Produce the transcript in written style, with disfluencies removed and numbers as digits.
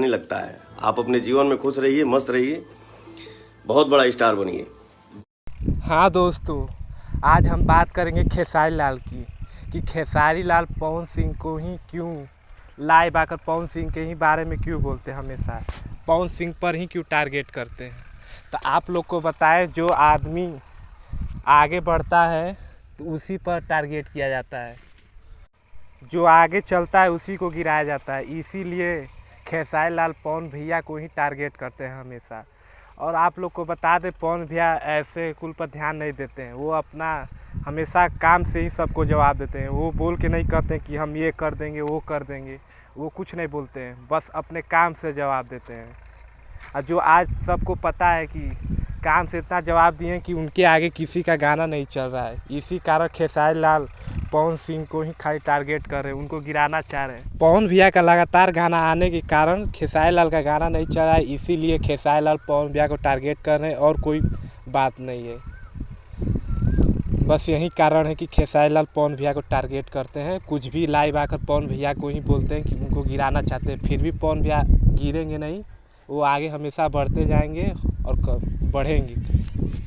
नहीं लगता है। आप अपने जीवन में खुश रहिए, मस्त रहिए, बहुत बड़ा स्टार बनिए। हाँ दोस्तों, आज हम बात करेंगे खेसारी लाल की कि खेसारी लाल पवन सिंह को ही क्यों लाइव आकर पवन सिंह के ही बारे में क्यों बोलते हैं, हमेशा पवन सिंह पर ही क्यों टारगेट करते हैं। तो आप लोग को बताएं, जो आदमी आगे बढ़ता है तो उसी पर टारगेट किया जाता है, जो आगे चलता है उसी को गिराया जाता है। इसीलिए खेसारी लाल पवन भैया को ही टारगेट करते हैं हमेशा। और आप लोग को बता दें, पवन भैया ऐसे कुल पर ध्यान नहीं देते हैं। वो अपना हमेशा काम से ही सबको जवाब देते हैं। वो बोल के नहीं कहते कि हम ये कर देंगे, वो कर देंगे। वो कुछ नहीं बोलते हैं, बस अपने काम से जवाब देते हैं। और जो आज सबको पता है कि काम से इतना जवाब दिए कि उनके आगे किसी का गाना नहीं चल रहा है। इसी कारण खेसारी लाल पवन सिंह को ही खाली टारगेट कर रहे हैं, उनको गिराना चाह रहे हैं। पवन भैया का लगातार गाना आने के कारण खेसारी लाल का गाना नहीं चल रहा है, इसीलिए खेसारी लाल पवन भैया को टारगेट कर रहे हैं, और कोई बात नहीं है। बस यही कारण है कि खेसारी लाल पवन भैया को टारगेट करते हैं। कुछ भी लाइव आकर पवन भैया को ही बोलते हैं कि उनको गिराना चाहते हैं। फिर भी पवन भैया गिरेंगे नहीं, वो आगे हमेशा बढ़ते जाएंगे और बढ़ेंगे।